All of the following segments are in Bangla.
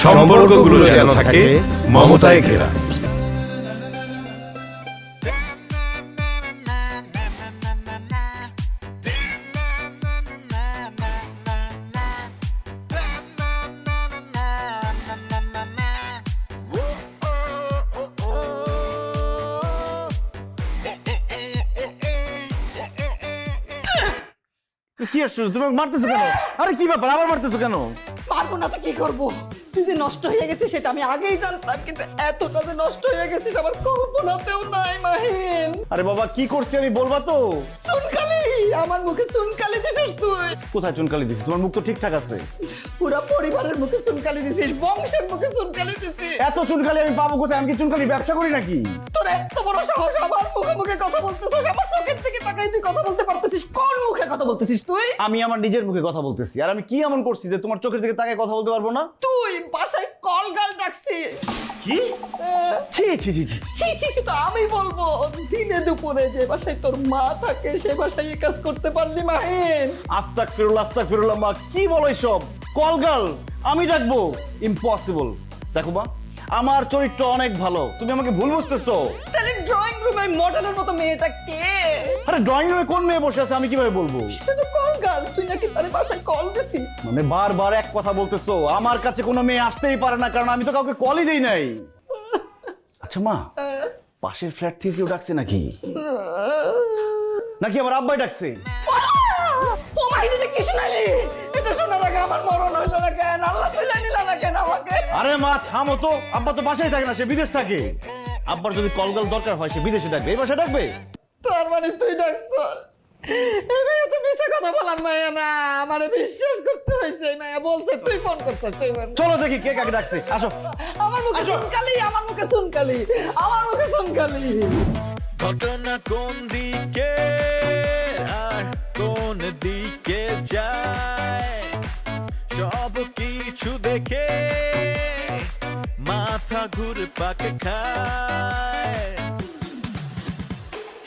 সম্পর্কগুলো যেন থাকে মমতায় ঘেরা। কি আসছো তুমি মারতেছো কেন? আরে কি ব্যাপার আবার মারতেছো কেন? পারবো না তো কি করবো? তুই যে নষ্ট হয়ে গেছিস সেটা আমি আগেই জানতাম, কিন্তু এতটা যে নষ্ট হয়ে গেছিস আমার কল্পনাতেও নাই মাহিন। আরে বাবা কি করছি আমি বলবা তো? চুনকালি, আমার মুখে চুনকালি দিছিস তুই। কোথায় চুনকালি দিছিস? তোমার মুখ তো ঠিকঠাক আছে। পুরো পরিবারের মুখে চুনকালি দিছিস, বংশের মুখে চুনকালি দিছিস। এত চুনকালি আমি পাবো কোথায়? আমি কি চুনকালি ব্যবসা করি নাকি? তোর এত বড় সাহস আমার মুখে মুখে কথা বলতেছিস, আমার চোখের দিকে তাকাই তুই কথা বলতে পারতেছিস? কোন মুখে কথা বলতেছিস তুই? আমি আমার নিজের মুখে কথা বলতেছি। আর আমি কি এমন করছি যে তোমার চোখের দিকে তাকায় কথা বলতে পারবো না? তুই বাসায় কলগাল ডাকছিস। কি? ছি ছি ছি ছি। ছি ছি ছি তো আমি বলবো। দিনে দুপুরে যে বাসায় তোর মা থাকে সে বাসায় এই কাজ করতে পারলি মাহিন? আস্তাগফিরুল্লাহ মা, কি বলো এসব? কলগাল আমি ডাকবো? ইম্পসিবল। দেখো মা, আমার চরিত্র অনেক ভালো, তুমি আমাকে ভুল বুঝতেছো। তাহলে ড্রয়িং রুমে মডেলের মতো মেয়েটা কে? আরে ড্রয়িং রুমে কোন মেয়ে বসে আছে আমি কিভাবে বলবো? সে তো কলগাল, তুই নাকি তার বাসায় কল দিছিস। মানে বারবার এক কথা বলতেছো, আমার কাছে কোনো মেয়ে আসতেই পারে না, কারণ আমি তো কাউকে কলই দেই নাই। আচ্ছা মা, পাশের ফ্ল্যাট থেকে কেউ ডাকছে নাকি? নাকি আমার আব্বাই ডাকছে? ও মাহিনী কি শোনালি? এটা শোনার আগে আমার মরণ হইলো না কেন? আল্লাহ তুলে নিল না কেন আমাকে? আরে মা থামো তো, আব্বা তো বাসায় থাকে না, সে বিদেশ থাকে। আব্বার যদি কলগাল দরকার হয় সে বিদেশে ডাকবে, এই বাসায় ডাকবে? তার মানে তুই ডাকছ? এই মেয়ে তো মিশে কথা বলার মায়া না, আমারে বিশ্বাস করতে হয়েছে। এই মায়া বলছে তুই ফোন করছিস, তুই ফোন। চলো দেখি কে কাকে ডাকছে, আসো। আমার মুখে আসো। শুনকালি, আমার মুখে শুনকালি, আমার মুখে শুনকালি। ঘটনা কোন দিকে আর কোন দিকে যায়, সব কিছু দেখে মাথা ঘুরপাক খায়।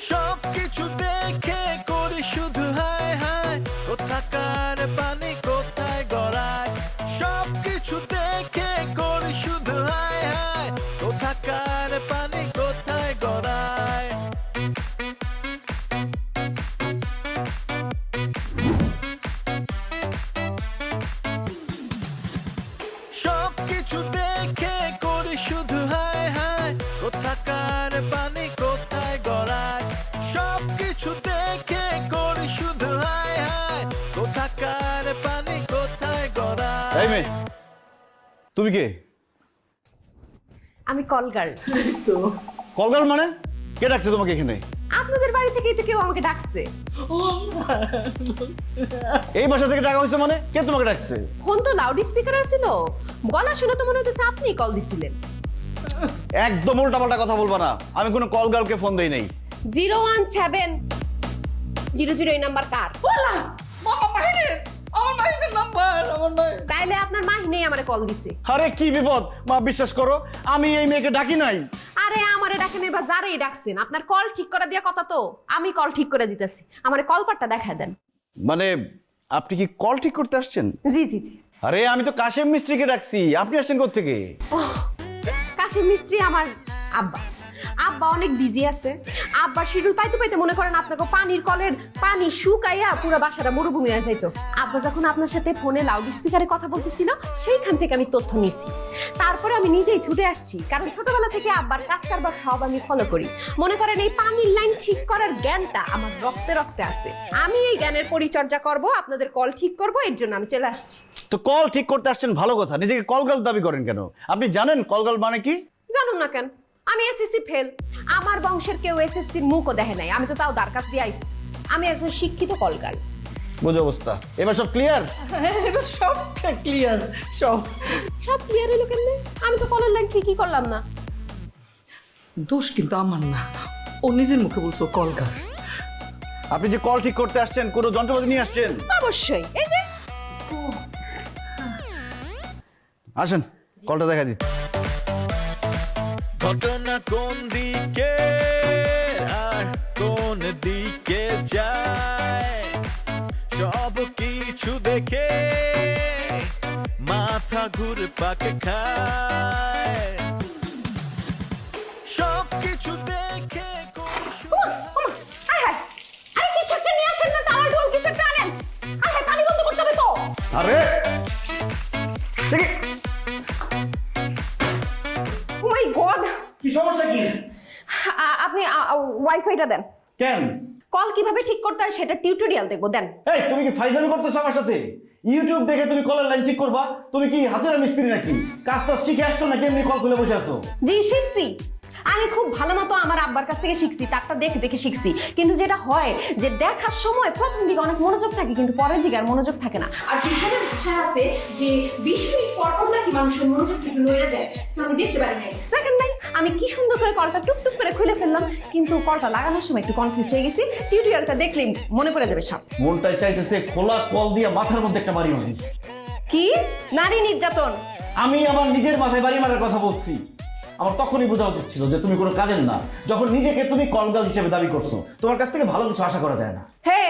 সব কিছু দেখে করি শুধু হায় হায়, কোথাকার পানি কোথায় গড়ায়। সব কিছু দেখে করি শুধু হায় হায়, কোথাকার পানি কোথায় গড়ায়। সব কিছু দেখে করি শুধু হায় হায়, কোথাকার পানি কোথায় গড়ায়। সব কিছু দেখে করি শুধু হায় হায়, কোথাকার পানি কোথায় গড়ায়। এই মেয়ে, তুমি কে? আমি কলগার্ল। কলগাল মানে? কে ডাকছে তোমাকে এখানে? আপনাদের বাড়ি থেকেই তো কেউ আমাকে ডাকছে। এই বাসা থেকে ডাকা হয়েছে মানে? কে তোমাকে ডাকছে? ফোন তো লাউড স্পিকার ছিল, গলা শুনে তো মনে হচ্ছে আপনি কল দিছিলেন। একদম উল্টাপাল্টা কথা বলবা না, আমি কোনো কলগালকে ফোন দেই নাই। 01700 এই নাম্বার কার? বললাম বাবা মাহিনের, আমার মাহিনের নাম্বার, আমার মাহিন। তাইলে আপনার মাহিনেই আমারে কল দিছে। আরে কি বিপদ মা, বিশ্বাস করো আমি এই মেয়েকে ডাকি নাই। আরে আমারে ডাকেন বা যারেই ডাকছেন, আপনার কল ঠিক করে দিয়া কথা তো, আমি কল ঠিক করে দিতেছি। আমারে কলপারটা দেখায় দেন। মানে আপনি কি কল ঠিক করতে আসছেন? জি জি জি। আরে আমি তো কাশেম মিস্ত্রিকে ডাকছি, আপনি আসছেন কোত্থেকে? কাশিম মিস্ত্রি আমার আব্বা। আব্বা অনেক বিজি আছে। আব্বার শিডিউল পাইতে পাইতে মনে করেন আপনাকে পানির কলের পানি শুকাইয়া পুরো বাসাটা মরুভূমি হয়ে যাইতো। আব্বা যখন আপনার সাথে ফোনে লাউড স্পিকারে কথা বলতেছিল, সেইখান থেকে আমি তথ্য নিয়েছি। তারপরে আমি নিজেই ছুটে আসছি, কারণ ছোটবেলা থেকে আব্বার কাজ কারবার সব আমি ফলো করি। মনে করেন এই পানির লাইন ঠিক করার জ্ঞানটা আমার রক্তে রক্তে আছে। আমি এই জ্ঞানের পরিচর্যা করব, আপনাদের কল ঠিক করব, এর জন্য আমি চলে আসছি। তো কল ঠিক করতে আসছেন ভালো কথা, নিজেকে কলগাল দাবি করেন কেন? আপনি জানেন কলগাল মানে কি? জানুন না কেন? আমি এসএসসি ফেল। আমার বংশের কেউ এসএসসির মুখও দেখে নাই, আমি তো তাও দরখাস্ত দিয়ে আইছি। আমি একজন শিক্ষিত কলগাল। বুঝো অবস্থা, এবার সব ক্লিয়ার? এবার সব ক্লিয়ার, সব সব ক্লিয়ার হলো কেমনে? আমি তো কলের লাইন ঠিকই করলাম না। দোষ কিন্তু আমার না, ও নিজের মুখে বলছো কলগাল। আপনি যে কল ঠিক করতে আসছেন কোনো যন্ত্রপাতি নিয়ে আসছেন? অবশ্যই। এই যে আসেন কলটা দেখা দিচ্ছি। ঘটনা কোন দিকে আর কোন দিকে যায়, সব কিছু দেখে মাথা ঘুরে পাকে খায় সব কিছু দেখে আরে কি সবটা নিয়ে আসেন না টাওয়াল ঢোল কিছু একটা আনেন। আরে পানি বন্ধ করতে হবে তো। আরে ও মাই গড, কি সমস্যা কি? আপনি ওয়াইফাইটা দেন। কেন? কল কিভাবে ঠিক করতে হয় সেটা টিউটোরিয়াল দেখবো, দেন। এই তুমি কি ফাইজলামি করতেছো আমার সাথে? ইউটিউব দেখে তুমি কলের লাইন ঠিক করবা? তুমি কি হাতুড়া মিস্ত্রি নাকি? কাজটা শিখে আসছো নাকি এমনি কল খুলে বসে আছো? জি শিখছি, আমি খুব ভালো মতো আমার আব্বার কাছ থেকে শিখছি, তারটা দেখে দেখে শিখছি। কিন্তু যেটা হয় যে দেখার সময় প্রথম দিকে অনেক মনোযোগ থাকে, কিন্তু পরের দিকে আর মনোযোগ থাকে না। আর বিজ্ঞানে ভাষা আছে যে 20 মিনিট পর পর নাকি মানুষের মনোযোগ একটু নড়ে যায়, সো আমি দেখতে পারি নাই। দেখেন নাই আমি কি সুন্দর করে কলটা টুকটুক করে খুলে ফেললাম, কিন্তু কলটা লাগানোর সময় একটু কনফিউজ হয়ে গেছি। টিউটোরিয়ালটা দেখলেই মনে পড়ে যাবে সব। মনটাই চাইতেছে খোলা কল দিয়ে মাথার মধ্যে একটা বাড়ি মারি। কি নারী নির্যাতন? আমি আমার নিজের মাথায় বাড়ি মারার কথা বলছি। আমার তখনই বোঝা উচিত ছিল যে তুমি কোনো কাজের না, যখন নিজেকে তুমি কলগাল হিসেবে দাবি করছো। তোমার কাছ থেকে ভালো কিছু আশা করা যায় না। Hey,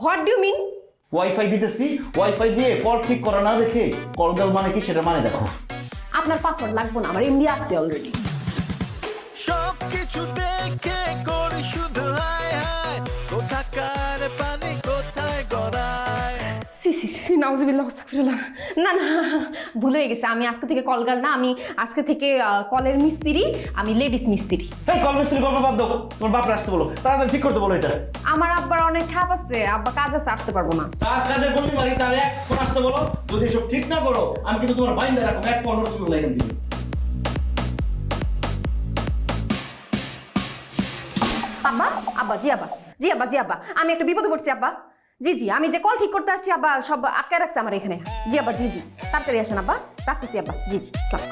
what do you mean? WiFi দিতেছি, ওয়াইফাই দিয়ে কল ঠিক করা না দেখে কলগাল মানে কি সেটা মানে দেখো। আপনার পাসওয়ার্ড লাগবে না, আমার এমডি আছে অলরেডি। সব কিছু দেখে করি শুধু হায় হায় কোথাকার পানি কোথায় গড়ায় সি সি সি নাউজুবিল্লাহ আস্তাগফিরুল্লাহ। না না, ভুল হয়ে গেছে। আমি আজকে থেকে কলগাল না, আমি আজকে থেকে কলের মিস্ত্রি, আমি লেডিস মিস্ত্রি। এই কল মিস্ত্রি গল্প বাদ দাও, তোমার বাপরে আসতে বলো, তাড়াতাড়ি ঠিক করতে বলো এটা। আমার আব্বার অনেক খাপ আছে, আব্বা কাজ আছে, আসতে পারবো না। তার কাজে বলি মারি, তার এক ফোন আসতে বলো। যদি এসব ঠিক না করো আমি কিন্তু তোমার বাইন্দা রাখবো, এক 15 কিলো লাইন দিই। আব্বা, আব্বা, জি আব্বা, জি আব্বা, জি আব্বা, আমি একটা বিপদে পড়ছি আব্বা। জি জি, আমি যে কল ঠিক করতে আসছি আব্বা, সব আটকায় রাখছে আমার এখানে। জি আব্বা, জি জি, তাড়াতাড়ি আসেন আব্বা, রাখতেছি আব্বা। জি জি, আসসালাম।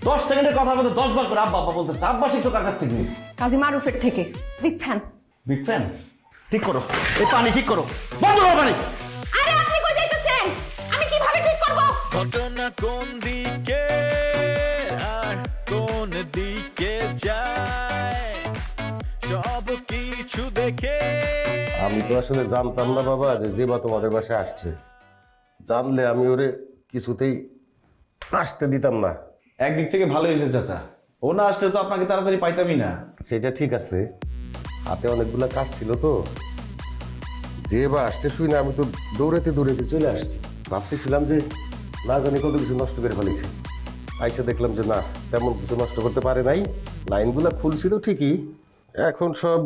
10 সেকেন্ডের কথার মধ্যে 10 বার করে আব্বা আব্বা বলতেছে। আব্বা শিখছো কার কাছ থেকে? কাজী মারুফের থেকে। Big fan. Big fan. ঠিক করো, এই পানি ঠিক করো, বন্ধ করো পানি। আরে আপনি কই যাইতেছেন? আমি কিভাবে ঠিক করব? ঘটনা কোন দিকে আর কোন দিকে যায় সব কিছু দেখে আমি তো আসলে জানতাম না বাবা যে জেবা তোমাদের বাসায় আসছে। জানলে আমি ওরে কিছুতেই আসতে দিতাম না। একদিক থেকে ভালো হয়েছে চাচা, ও না আসলে তো আপনাকে তাড়াতাড়ি পাইতামই না। সেটা ঠিক আছে, হাতে অনেকগুলো কাজ ছিল তো। জেবা আসছে শুই না, আমি তো দৌড়াতে দৌড়াতে চলে আসছি। ভাবতেছিলাম যে না জানি কত কিছু নষ্ট করে ফেলেছে। আইসা দেখলাম যে না, তেমন কিছু নষ্ট করতে পারে নাই। লাইনগুলো খুলছিল ঠিকই, এখন সব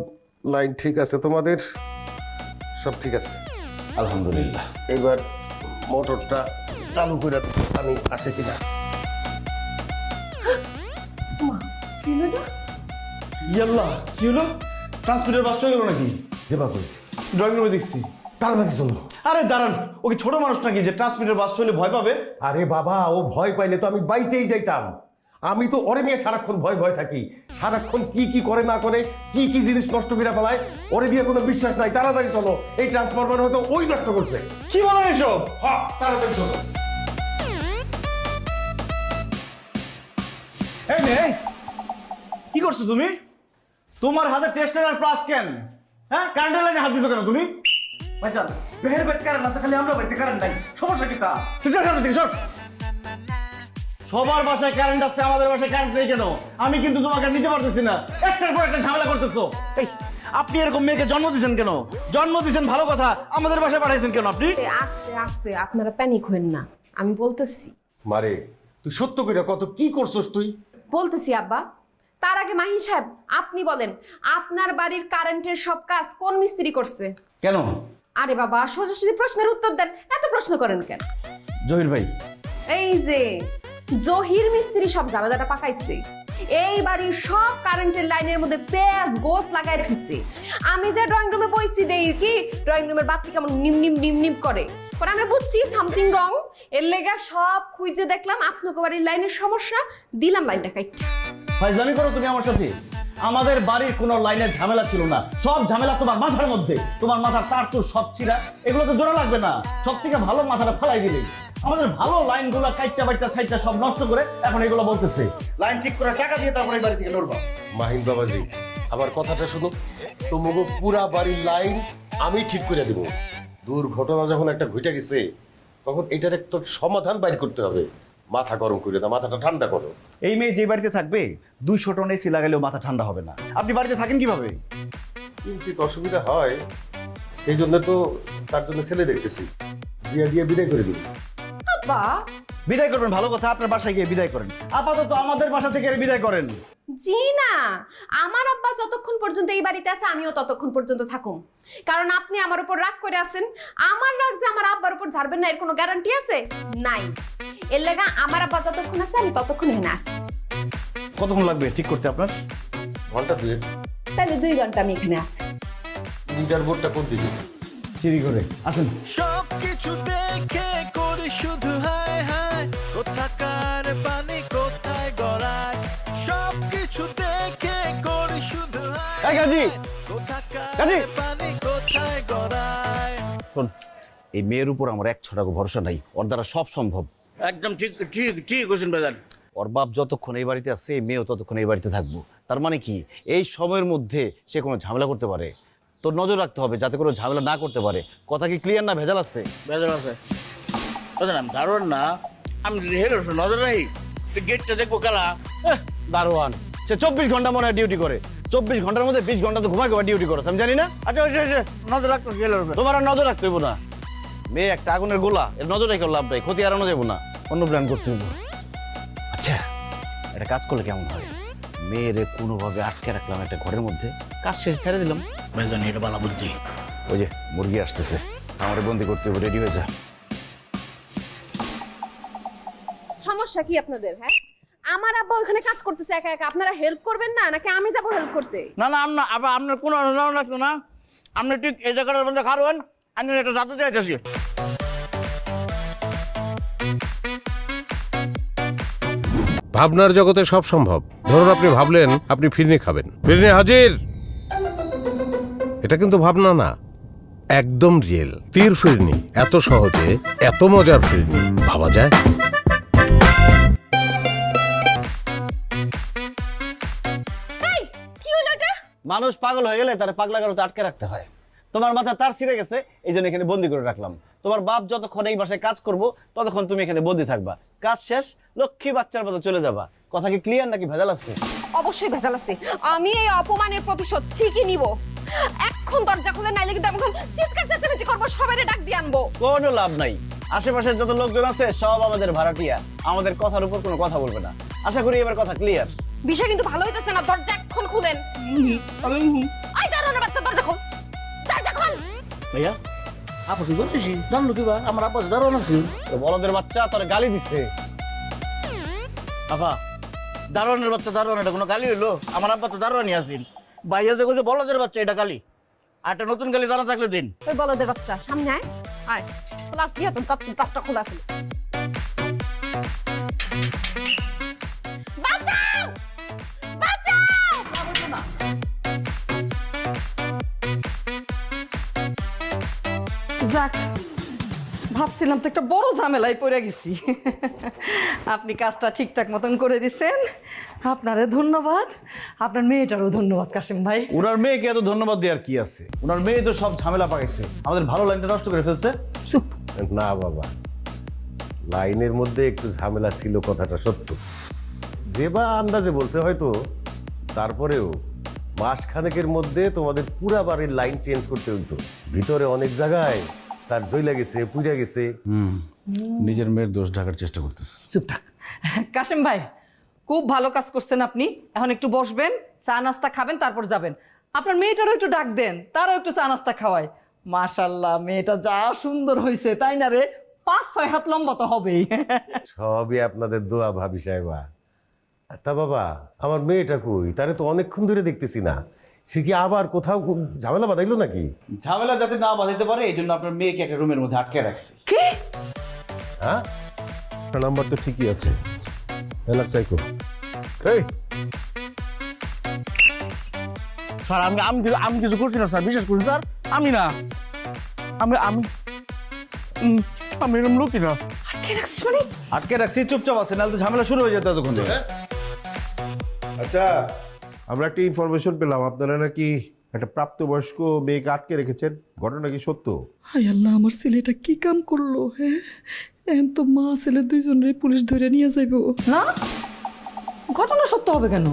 লাইন ঠিক আছে, তোমাদের সব ঠিক আছে আলহামদুলিল্লাহ। এবার মোটরটা চালু করে পানি আসে কিনা। ইয়াল্লাহ, কি হলো? ট্রান্সমিটার বাস্ট হয়ে গেল নাকি? যে বাবু ড্রয়িং রুমে দেখছি। তাড়াতাড়ি চলো। আরে দাঁড়ান, ওকে ছোট মানুষ নাকি যে ট্রান্সমিটার বাস্ট হলে ভয় পাবে? আরে বাবা, ও ভয় পাইলে তো আমি বাইতেই যাইতাম। আমি তো ওরে নিয়ে সারাক্ষণ ভয় ভয় থাকি। সারাক্ষণ কি কি করে না করে, কি কি জিনিস নষ্ট করে ফেলায়, ওরে দিয়ে কোনো বিশ্বাস নাই। তাড়াতাড়ি চলো, এই ট্রান্সফরমার হয়তো ওই নষ্ট করছে। কি বলো এসব? হ্যাঁ, তাড়াতাড়ি চলো। এই নে, কি করছো তুমি? তোমার হাতে টেস্টার আর প্লাস কেন? হ্যাঁ, কারেন্টের লাইনে হাত দিছো কেন তুমি? ভাইজান, বেহের বেট কারেন্ট আছে, খালি আমরা বেটে কারেন্ট নাই। সমস্যা কি তা? তুই সর সামনে থেকে সর। সবার বাসায় কারেন্ট আছে, আমাদের বাসায় কারেন্ট নেই কেন? আমি কিন্তু তোমাকে নিতে পারতেছি না, একটার পর একটা ঝামেলা করতেছো। এই, আপনি এরকম মেয়েকে জন্ম দিয়েছেন কেন? জন্ম দিয়েছেন ভালো কথা, আমাদের বাসায় পাঠাইছেন কেন আপনি? আস্তে আস্তে, আপনারা প্যানিক হবেন না, আমি বলতেছি। মারে, তুই সত্য কইরা কত কি করছস তুই? বলতেছি আব্বা। তার আগে মাহিন সাহেব, আপনি বলেন, আপনার বাড়ির কারেন্টের সব কাজ কোন মিস্ত্রি করছে? কেন? আরে বাবা, সোজাসুজি প্রশ্নের উত্তর দেন, এত প্রশ্ন করেন কেন? জহির ভাই। এই যে জহির মিস্ত্রি সব ঝামেলাটা পাকাইছে। এই বাড়ির সব কারেন্টের লাইনের মধ্যে পেঁয়াজ গোস লাগাই থুইছে। আমি যে ড্রয়িং রুমে বইছি দেই কি ড্রয়িং রুমের বাতি কেমন নিম নিম নিম নিম করে, পরে আমি বুঝছি সামথিং রং। এর লেগা সব খুঁজে দেখলাম আপনাকে বাড়ির লাইনের সমস্যা, দিলাম লাইনটা কাইটা। ফাইজলামি করো তুমি আমার সাথে? আমাদের বাড়ির কোনো লাইনের ঝামেলা ছিল না, সব ঝামেলা তোমার মাথার মধ্যে। তোমার মাথার তার তো সব ছিঁড়া, এগুলো তো জোড়া লাগবে না। সব থেকে ভালো মাথাটা ফেলাই দিলে। আমাদের ভালো লাইনগুলো কাইটা বাইটা সাইডটা সব নষ্ট করে এখন এগুলো বলতেছে লাইন ঠিক করে টাকা দিয়ে তারপরে এই বাড়ি থেকে লড়বা। মাহিন বাবাজি, আমার কথাটা শুনো। তোমাকে পুরা বাড়ির লাইন আমি ঠিক করে দেব। দুর্ঘটনা যখন একটা ঘটে গেছে, তখন এটার একটা সমাধান বাইর করতে হবে। মাথা গরম করে দাও, মাথাটা ঠান্ডা করো। এই মেয়ে যে বাড়িতে থাকবে 200 টন এসি লাগালেও মাথা ঠান্ডা হবে না। আপনি বাড়িতে থাকেন কিভাবে? কিঞ্চিত অসুবিধা হয়, সেই জন্য তো তার জন্য ছেলে দেখতেছি, দিয়ে বিদায় করে দিই। আব্বা বিদায় করবেন ভালো কথা, আপনার বাসায় গিয়ে বিদায় করেন। আপাতত আমাদের বাসা থেকে বিদায় করেন। জি না, আমার আব্বা যতক্ষণ পর্যন্ত এই বাড়িতে আছে আমিও ততক্ষণ পর্যন্ত থাকুম। কারণ আপনি আমার উপর রাগ করে আছেন, আমার রাগ যে আমার আব্বার উপর ঝাড়বেন না এর কোনো গ্যারান্টি আছে? নাই। এর লাগা আমার আব্বা যতক্ষণ আছে আমি ততক্ষণ এখানে আছি। কতক্ষণ লাগবে ঠিক করতে আপনার? ঘন্টা 2 তাহলে 2 ঘন্টা আমি এখানে আছি। মিটার বোর্ডটা কোন দিকে? চিরি করে আসেন। সবকিছু দেখে করি শুধু হায় হায়, কোথাকার পানি কোথায় গড়ায়। সবকিছু দেখে করি শুধু হায় এই কাজী, হায়, কোথাকার কাজী। পানি কোথায় গড়ায়। শোন, এই মেয়ের উপর আমার 1 ছটাকও ভরসা নাই। ওর দ্বারা সব সম্ভব। একদম ঠিক ঠিক ঠিক হোসেন বাজার। ওর বাপ যতক্ষণ এই বাড়িতে আছে এই মেয়েও ততক্ষণ এই বাড়িতে থাকবো। তার মানে কি এই সময়ের মধ্যে সে কোনো ঝামেলা করতে পারে। তোর নজর রাখতে হবে যাতে কোনো ঝামেলা না করতে পারে। কথা কি ক্লিয়ার না ভেজাল আছে? বেজার আছে বুঝলেন, আমি দারোয়ান না, আমি হেরে নজর রাখি। গেটটা দেখবো কালা দারোয়ান সে 24 ঘন্টা মনে হয় ডিউটি করে। 24 ঘন্টার মধ্যে 20 ঘন্টা তো ঘুমাই ডিউটি করে, আমি জানি না। আচ্ছা নজর রাখতো গেলে তোমার আর নজর রাখতে হইব না। মেয়ে একটা আগুনের গোলা, এর নজর রেখে লাভ নাই। ক্ষতি এড়ানো যাবো না, অন্য প্ল্যান করতে হইব। আচ্ছা এটা কাজ করলে কেমন হয়? মেয়েরে কোনোভাবে আটকে রাখলাম একটা ঘরের মধ্যে, কাজ শেষে ছেড়ে দিলাম। বেজান এটা বালা বুঝছি। ওই যে মুরগি আসতেছে, আমার বন্দি করতে হবে, রেডি হয়ে যা। সমস্যা কি আপনাদের? হ্যাঁ, আমার আব্বা ওখানে কাজ করতেছে একা একা, আপনারা হেল্প করবেন না নাকি আমি যাব হেল্প করতে? না না আবার আপনার কোনো অনুদান লাগতো না। আপনি ঠিক এই জায়গাটার মধ্যে খারবেন, আমি একটা জাদু দিয়ে যাচ্ছি। ভাবনার জগতে সব সম্ভব। ধরুন আপনি ভাবলেন আপনি ফিরনি খাবেন, ফিরনি হাজির। এটা কিন্তু ভাবনা না, একদম রিয়েল তীর ফিরনি। এত সহজে এত মজার ফিরনি ভাবা যায়? এই কি হলো এটা? মানুষ পাগল হয়ে গেলে তার পাগলা গারোতে আটকে রাখতে হয়। তোমার মাথা তার ছিঁড়ে গেছে, এই জন্য এখানে বন্দি করে রাখলাম। তোমার বাপ যতক্ষণ এই বাসায় কাজ করবো ততক্ষণ তুমি এখানে বন্দি থাকবা। কাজ শেষ লক্ষ্মী বাচ্চার মতো চলে যাবা। কথা কি ক্লিয়ার নাকি ভেজাল আছে? অবশ্যই ভেজাল আছে। আমি এই অপমানের প্রতিশোধ ঠিকই নিব। এখন দরজা খুলে নাইলে কিন্তু আমি চিৎকার চেঁচামেচি করবো, সবাইরে ডাক দিয়ে আনবো। কোনো লাভ নাই। আশেপাশের যত লোকজন আছে সব আমাদের ভাড়াটিয়া, আমাদের কথার উপর কোনো কথা বলবে না। আশা করি এবার কথা ক্লিয়ার। বিষয় কিন্তু ভালো হইতেছে না, দরজা এখন খুলেন। আই দাঁড়ানো বাচ্চা, দরজা খোল, দরজা খোল। ভাইয়া আপা কি করতেছি জানলো কিবা আমার আপা দারোয়ান আছে। বলদের বাচ্চা তোর গালি দিচ্ছে। আপা দারোয়ানের বাচ্চা দারোয়ান, এটা কোনো গালি হইলো? আমার আব্বা তো দারোয়ানই আছেন। ভাইয়া যে কইছে বলদের বাচ্চা, এটা গালি। আর একটা নতুন গালি জানা থাকলে দিন। ওই বলদের বাচ্চা সামনে আয়, আয় ক্লাস দিয়ে তুমি দরজা খোলা খুলে। বাঁচাও বাঁচাও। যাক, ভাবছিলাম তো একটা বড় ঝামেলায় পড়ে গেছি। আপনি কাজটা ঠিকঠাক মতন করে দিচ্ছেন, আপনারে ধন্যবাদ। আপনার মেয়েটারও ধন্যবাদ কাশিম ভাই। ওনার মেয়েকে এত ধন্যবাদ দেওয়ার কি আছে? ওনার মেয়ে তো সব ঝামেলা পাকাইছে, আমাদের ভালো লাইনটা নষ্ট করে ফেলছে। চুপ। না বাবা, লাইনের মধ্যে একটু ঝামেলা ছিল, কথাটা সত্য। যে বা আন্দাজে বলছে হয়তো, তারপরেও মাসখানেকের মধ্যে তোমাদের পুরা বাড়ির লাইন চেঞ্জ করতে হইতো। ভিতরে অনেক জায়গায় তার জইলা গেছে, পুইরা গেছে। নিজের মেয়ের দোষ ঢাকার চেষ্টা করতেছে। চুপ থাক। কাশিম ভাই খুব ভালো কাজ করছেন আপনি। এখন একটু বসবেন, চা নাস্তা খাবেন, তারপর যাবেন। আপনার মেয়েটারও একটু ডাক দেন, তারও একটু চা নাস্তা খাওয়ায়। মাশাল্লাহ, মেয়েটা যা সুন্দর হয়েছে তাই না রে? 5-6 হাত লম্বা তো হবেই। সবই আপনাদের দোয়া ভাবি সাহেবা। তা বাবা, আমার মেয়েটা কই? তারে তো অনেকক্ষণ ধরে দেখতেছি না। সে কি আবার কোথাও ঝামেলা বাঁধাইলো নাকি? ঝামেলা যাতে না বাঁধাইতে পারে এই জন্য আপনার মেয়েকে একটা রুমের মধ্যে আটকে রাখছি। কি? হ্যাঁ, নাম্বার তো ঠিকই আছে। এলাক চাইকো এই স্যার আমি কিছু করছি না স্যার, বিশ্বাস করুন স্যার। আমি না, আমি আমি আমি এরকম লোকই না। আটকে রাখছিস মানে? আটকে রাখছি, চুপচাপ আছে, নাহলে তো ঝামেলা শুরু হয়ে যেত ততক্ষণ থেকে। আচ্ছা, আমরা একটা ইনফরমেশন পেলাম আপনারা নাকি একটা প্রাপ্তবয়স্ক মেয়েকে আটকে রেখেছেন, ঘটনা কি সত্য? হায় আল্লাহ, আমার ছেলেটা কি কাম করলো? হ্যাঁ, এখন তো মা ছেলে দুইজনের পুলিশ ধরে নিয়ে যাইব। না, ঘটনা সত্য হবে কেন?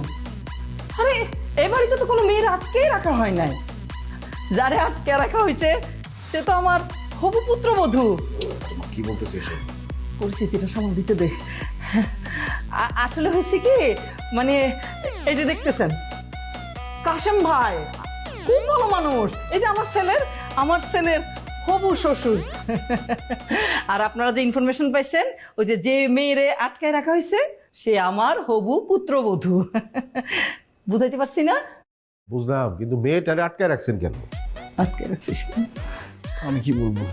আরে এই বাড়িতে তো কোনো মেয়ের আটকেই রাখা হয় নাই। যারে আটকে রাখা হয়েছে সে তো আমার হবু পুত্রবধূ। কি বলতেছে সে? পরিস্থিতিটা সামাল দিতে দে। আসলে হয়েছে কি, মানে এই যে দেখতেছেন কাশেম ভাই খুব ভালো মানুষ। এই যে আমার ছেলের হবু শ্বশুর। আর আপনারা যে ইনফরমেশন পাইছেন, ওই যে মেয়েরে আটকায় রাখা হয়েছে সে আমার হবু পুত্রবধূ। বুঝাইতে পারছি না? বুঝলাম, কিন্তু মেয়েটারে আটকে রাখছেন কেন? আটকে রাখছিস কেন? আমি কি বলবো?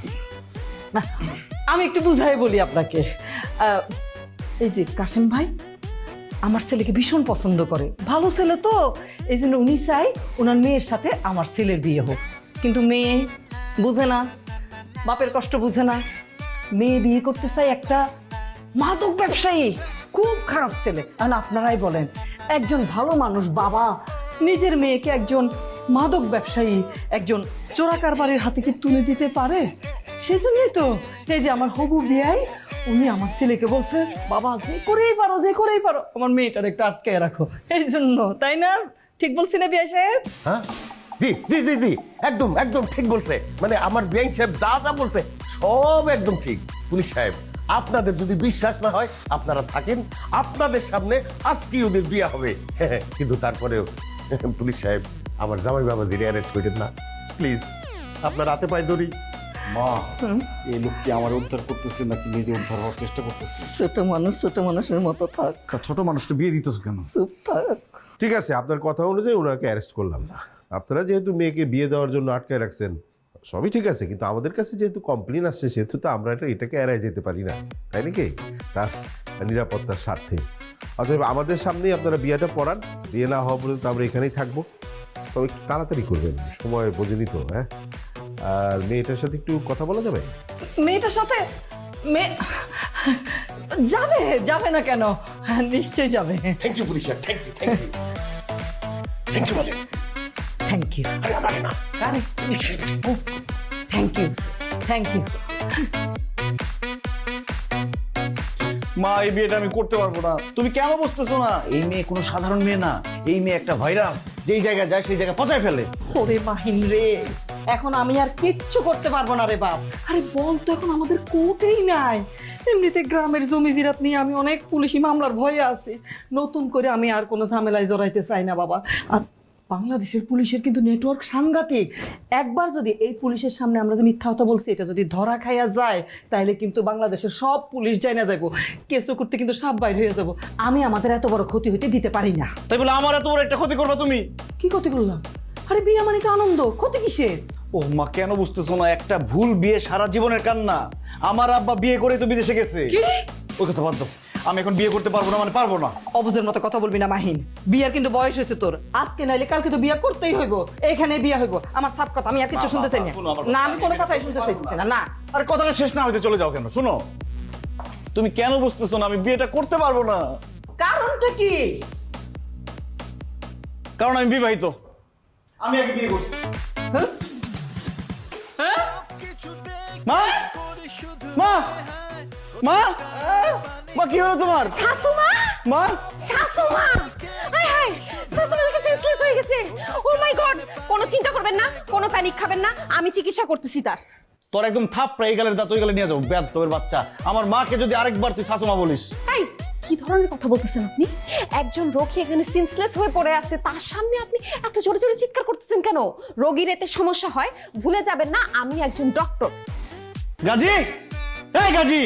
না, আমি একটু বুঝাই বলি আপনাকে। এই যে কাশেম ভাই আমার ছেলেকে ভীষণ পছন্দ করে, ভালো ছেলে তো, এই জন্য উনি চাই ওনার মেয়ের সাথে আমার ছেলের বিয়ে হোক। কিন্তু মেয়ে বুঝে না, বাপের কষ্ট বুঝে না। মেয়ে বিয়ে করতে চাই একটা মাদক ব্যবসায়ী, খুব খারাপ ছেলে। এখন আপনারাই বলেন, একজন ভালো মানুষ বাবা নিজের মেয়েকে একজন মাদক ব্যবসায়ী, একজন চোরা কারবারের হাতে কি তুলে দিতে পারে? সেজন্যই তো এই যে আমার হবু বিয়াই উনি আমার ছেলেকে বলছে, বাবা যে করেই পারো আমার মেয়েটার একটু আটকে রাখো। এই জন্য, তাই না? ঠিক বলছি না বিয়াই সাহেব? হ্যাঁ, জি জি জি জি, একদম একদম ঠিক বলছে। মানে আমার বিআইন সাহেব যা যা বলছে সব একদম ঠিক। পুলিশ সাহেব, আপনাদের যদি বিশ্বাস না হয় আপনারা থাকেন, আপনাদের সামনে আজকেই ওদের বিয়ে হবে। কিন্তু তারপরেও পুলিশ সাহেব, আমার জামাই বাবাজিরে অ্যারেস্ট করেন না প্লিজ। আপনার হাতে পায়ে ধরি। মা, এই লোক কি আমার উদ্ধার করতেছে নাকি নিজে উদ্ধার হওয়ার চেষ্টা করতেছে? ছোট মানুষের মতো থাক, ছোট মানুষটা বিয়ে দিতেছ কেন? চুপ থাক। ঠিক আছে, আপনার কথা অনুযায়ী ওনাকে অ্যারেস্ট করলাম না। আপনারা যেহেতু মেয়েকে বিয়ে দেওয়ার জন্য আটকে রাখছেন, সবই ঠিক আছে, কিন্তু আমাদের কাছে যেহেতু কমপ্লেন আসছে সেহেতু তো আমরা এটাকে এড়াই যেতে পারি না, তাই নাকি? তার নিরাপত্তার স্বার্থে অতএব আমাদের সামনেই আপনারা বিয়েটা পড়ান। বিয়ে না হওয়া পর্যন্ত আমরা এখানেই থাকবো। তবে একটু তাড়াতাড়ি করবেন, সময় বোঝেনি তো। হ্যাঁ, আর মেয়েটার সাথে একটু কথা বলা যাবে? মেয়েটার সাথে যাবে না কেন? হ্যাঁ, নিশ্চয়ই যাবে। থ্যাংক ইউ পুলিশ সাহেব, thank you thank you thank you বলেন। Thank you. আরে আমাকে না, থ্যাংক ইউ। মা, এই বিয়েটা আমি করতে পারবো না। তুমি কেন বুঝতেছো না? এই মেয়ে কোনো সাধারণ মেয়ে না, এই মেয়ে একটা ভাইরাস, যেই জায়গায় যায় সেই জায়গায় পচায় ফেলে। ওরে মাহিন রে, এখন আমি আর কিচ্ছু করতে পারবো না রে বাপ। আরে বল তো, এখন আমাদের কোর্টেই নাই। এমনিতে গ্রামের জমি জিরাত নিয়ে আমি অনেক পুলিশি মামলার ভয়ে আছি। নতুন করে আমি আর কোনো ঝামেলায় জড়াইতে চাই না বাবা। আর বাংলাদেশের পুলিশের কিন্তু নেটওয়ার্ক সাংঘাতিক। একবার যদি এই পুলিশের সামনে আমরা যে মিথ্যা কথা বলছি এটা যদি ধরা খাইয়া যায়, তাহলে কিন্তু বাংলাদেশের সব পুলিশ জানা যাবো, কেসও করতে কিন্তু সব বাইর হয়ে যাবো। আমি আমাদের এত বড় ক্ষতি হইতে দিতে পারি না। তাই বলে আমার এত বড় একটা ক্ষতি করবা তুমি? কি ক্ষতি করলাম? আরে বিয়ে মানে তো আনন্দ, ক্ষতি কিসের? ও মা, কেন বুঝতেছো না? একটা ভুল বিয়ে সারা জীবনের কান্না। আমার আব্বা বিয়ে করে তো বিদেশে গেছে। ওই কথা বাদ দাও, আমি এখন বিয়ে করতে পারবো না, মানে পারবো না। অবুঝের মতো কথা বলবি না মাহিন। বিয়ার কিন্তু বয়স হয়েছে তোর, আজকে নাইলে কালকে তো বিয়ে করতেই হইব। এখানে বিয়ে হইব, আমার সাপ কথা। আমি আর কিছু শুনতে চাই না। না, আমি কোনো কথাই শুনতে চাইতেছি না। না, আরে কথাটা শেষ না হইতে চলে যাও কেন? শোনো, তুমি কেন বুঝতেছো না? আমি বিয়েটা করতে পারবো না। কারণটা কি? কারণ আমি বিবাহিত। আমি আগে বিয়ে করছি। মা, মা, মা, মা, কি হলো তোমার? শাশুমা, মা, শাশুমা, হাই হাই, শাশুমা দেখে সেন্সলেস হয়ে গেছে। ও মাই গড! কোনো চিন্তা করবেন না, কোনো প্যানিক খাবেন না, আমি চিকিৎসা করতেছি তার। তোর একদম থাপড়া এই গালের দাঁত ওই গালে নিয়ে যাবো। ব্যাদ তোর বাচ্চা, আমার মাকে যদি আরেকবার তুই শাশুমা বলিস। এই, কি ধরনের কথা বলতেছেন আপনি? একজন রোগী এখানে সেন্সলেস হয়ে পড়ে আছে, তার সামনে আপনি এত জোরে জোরে চিৎকার করতেছেন কেন? রোগীর এতে সমস্যা হয়, ভুলে যাবেন না আমি একজন ডক্টর। গাজী, এই গাজী,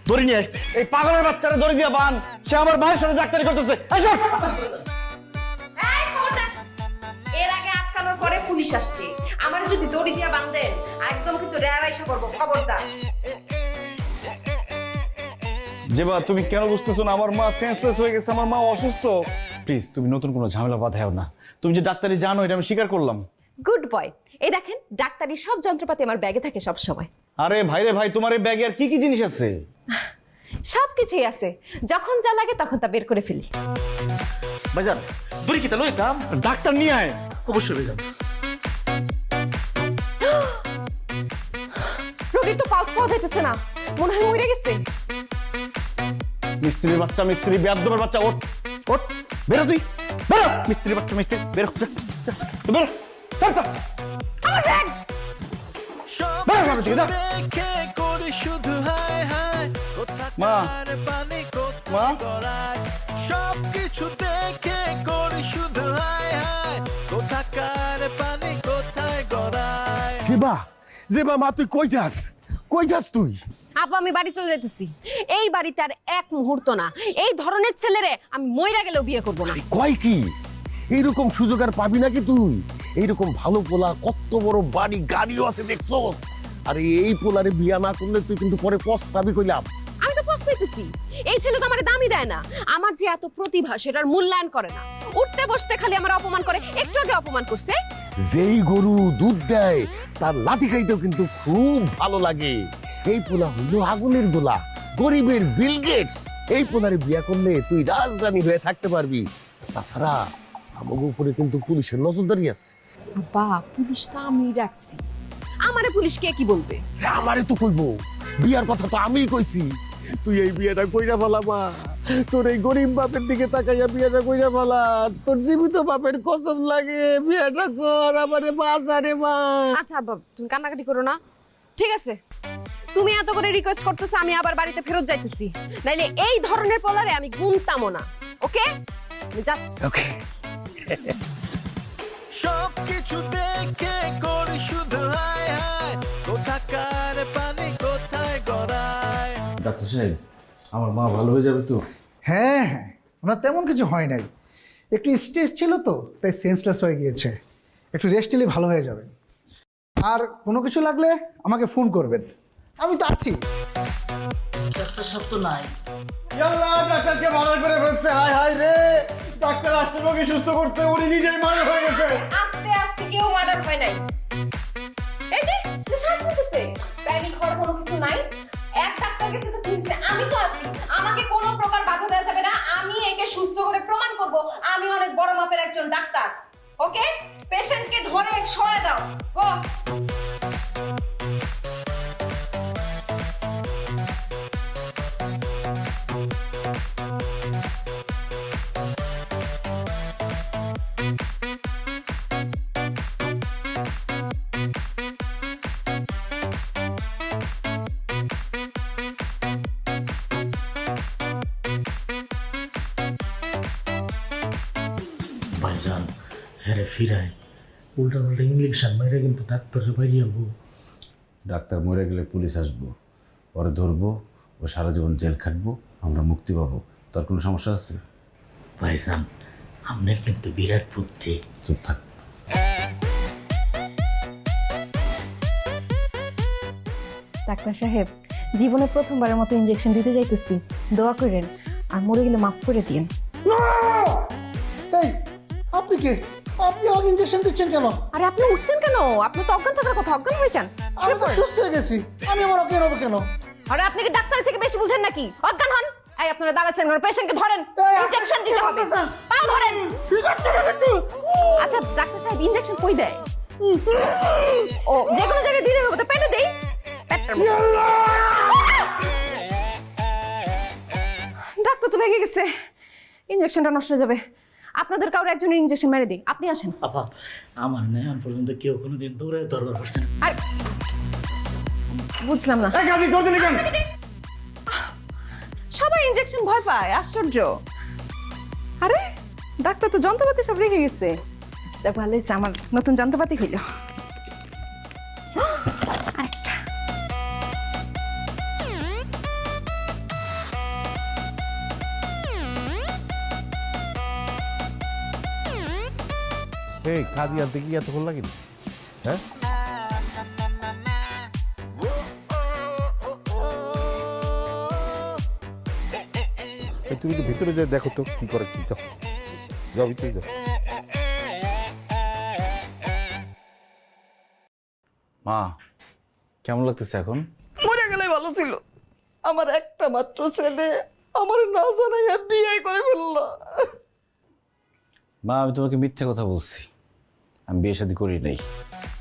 দড়ি নিয়ে এই পাগলের বাচ্চারা দড়ি দিয়ে বান। সে আমার ভাইয়ের সাথে ডাক্তারি করতেছে। এই শোন, এই খবরদার! এর আগে আটকানোর পরে পুলিশ আসছে, আমার যদি দড়ি দিয়ে বাঁধেন একদম কিন্তু র্যাব আইসা করবো, খবরদার। জেবা, তুমি কেন বুঝতেছো না? আমার মা সেন্সলেস হয়ে গেছে, আমার মা অসুস্থ। প্লিজ, তুমি নতুন কোনো ঝামেলা বাঁধাও না। তুমি যে ডাক্তারি জানো এটা আমি স্বীকার করলাম। Good boy. এই দেখেন, ডাক্তারি সব যন্ত্রপাতি আমার ব্যাগে থাকে সব সময়। আরে ভাই রে ভাই, তোমার এই ব্যাগে আর কি কি জিনিস আছে? সবকিছুই আছে, যখন যা লাগে তখন তা বের করে ফেলি। বাজার দড়ি কি তাহলে ডাক্তার নিয়ে আয়। অবশ্যই হয়ে যাবে। রোগীর তো পালস পাওয়া যাইতেছে না, মনে হয় মরে গেছে। মিস্ত্রির বাচ্চা, মিস্ত্রি বেয়াদবের বাচ্চা, ওঠ ওঠ, বেরো তুই, বেরো। মিস্ত্রির বাচ্চা, মিস্ত্রি বেরো, যা, যা, বেরো, চল, চল। আমার ব্যাগ! সব বেরো ঘর থেকে, যা। দেখে করি শুধু হায় হায় মা। কোথাকার পানি মা। কোথায় গড়ায় সব কিছু দেখে করি শুধু হায় হায় কোথাকার পানি কোথায় গড়ায় জেবা মা, তুই কই যাস? কই যাস তুই? আব্বা আমি বাড়ি চলে যাইতেছি। এই বাড়িতে আর এক মুহূর্ত না। এই ধরনের ছেলেরে আমি মইরা গেলেও বিয়ে করব না। কয় কি এইরকম সুযোগ আর পাবি নাকি তুই? এইরকম ভালো পোলা, কত বড় বাড়ি গাড়িও আছে দেখছো। আরে এই পোলারে বিয়া না করলে তুই কিন্তু পরে পস্তাবি কইলাম। আমি তো পস্তাইতেছি। এই ছেলে তো আমার দামই দেয় না। আমার যে এত প্রতিভা সেটার মূল্যায়ন করে না। উঠতে বসতে খালি আমার অপমান করে। একটু আগে অপমান করছে। যেই গরু দুধ দেয় তার লাঠি খাইতেও কিন্তু খুব ভালো লাগে। এই পোলা হইল আগুনের গোলা, গরিবের বিল গেটস। এই পোলারে বিয়া করলে তুই রাজধানী হয়ে থাকতে পারবি। তাছাড়া আমাদের উপরে কিন্তু পুলিশের নজরদারি আছে। আব্বা পুলিশ তো আমি রাখছি। আমারে পুলিশ কে কি বলবে? আমারে তো কইবো, বিয়ার কথা তো আমিই কইছি। তুই এই বিয়েটা কইরা ফেলা মা, তোর এই গরিব বাপের দিকে তাকাইয়া বিয়েটা কইরা ফেলা। তোর জীবিত বাপের কসম লাগে, বিয়েটা কর আমারে বাঁচারে মা। আচ্ছা আব্বা তুমি কান্নাকাটি করো না। ঠিক আছে, তুমি এত করে রিকোয়েস্ট করতেছো, আমি আবার বাড়িতে ফেরত যাইতেছি। নাইলে এই ধরনের পোলারে আমি গুনতামও না। ওকে, আমি যাচ্ছি। ওকে। সব কিছু দেখে করি শুধু হায় হায় কোথাকার পানি কোথায় গড়ায় ডাক্তার সাহেব, আমার মা ভালো হয়ে যাবে তো? হ্যাঁ হ্যাঁ, ওনার তেমন কিছু হয় নাই, একটু স্ট্রেস ছিল তো তাই সেন্সলেস হয়ে গিয়েছে। একটু রেস্ট নিলে ভালো হয়ে যাবে। আর কোনো কিছু লাগলে আমাকে ফোন করবেন, আমি তো আছি। ডাক্তার সাহেব তো নাই। আল্লাহ, ডাক্তারকে মারা করে ফেলছে। হায় হায় রে, ডাক্তার আসছে রোগী সুস্থ করতে, উনি নিজেই মারা হয়ে গেছে। আস্তে আস্তে কেউ মার্ডার হয় নাই। এই যে শ্বাস নিতেছে, প্যানিক হওয়ার কোনো কিছু নাই। এক ডাক্তার কাছে তো কিনছে, আমি তো আছি। আমাকে কোনো প্রকার বাধা দেওয়া যাবে না। আমি একে সুস্থ করে প্রমাণ করব আমি অনেক বড় মাপের একজন ডাক্তার। ওকে, পেশেন্টকে ধরে শোয়া দাও। গো। ভাইজান, হ্যাঁ ফিরাই উল্টা পাল্টা ইঞ্জেকশন মেরে কিন্তু ডাক্তারের বাইরে যাবো। ডাক্তার মরে গেলে পুলিশ আসবো, পরে ধরবো, ও সারা জীবন জেল খাটবো, আমরা মুক্তি পাবো। তোর কোনো সমস্যা আছে? ভাইজান, আপনার কিন্তু বিরাট বুদ্ধি। চুপ থাক। ডাক্তার সাহেব, জীবনে প্রথমবারের মতো ইনজেকশন দিতে যাইতেছি, দোয়া করেন আর মরে গেলে মাফ করে দিন। এই আপনি কে? আপনি আমাকে ইনজেকশন দিচ্ছেন কেন? আরে আপনি উঠছেন কেন? আপনি তো অজ্ঞান থাকার কথা। অজ্ঞান হয়েছেন? আমি তো সুস্থ হয়ে গেছি, আমি আমার অজ্ঞান হবো কেন? আরে আপনি কি ডাক্তারের থেকে বেশি বুঝেন নাকি? অজ্ঞান হন। এই আপনারা দাঁড়াচ্ছেন কেন? পেশেন্টকে ধরেন, ইনজেকশন দিতে হবে। পাও ধরেন। আচ্ছা ডাক্তার সাহেব, ইনজেকশন কই দেয়? ও যে কোনো জায়গায় দিলে হবে তো, পেটে দেই। ডাক্তার তো ভেঙে গেছে, ইনজেকশনটা নষ্ট হয়ে যাবে। আপনাদের কাউরে একজনের ইনজেকশন মেরে দিই, আপনি আসেন। আপা, আমার নেই পর্যন্ত কেউ কোনোদিন দৌড়ে দরবার করছে না। আর বুঝলাম না, সবাই ইনজেকশন ভয় পায়, আশ্চর্য। আরে ডাক্তার তো যন্ত্রপাতি সব রেখে গেছে। দেখ ভালো হয়েছে, আমার নতুন যন্ত্রপাতি হইল। আরেকটা। এই কাজী আনতে কি এতক্ষণ লাগেনি? হ্যাঁ, তুমি তো ভিতরে যাই দেখো তো কি করে, কি যাও যাও ভিতরে যাও। মা, কেমন লাগতেছে এখন? মরে গেলে ভালো ছিল। আমার একটা মাত্র ছেলে আমার না জানাইয়া বিয়ে করে ফেললো। মা, আমি তোমাকে মিথ্যে কথা বলছি। আমি বিয়ে শাদী করি নাই,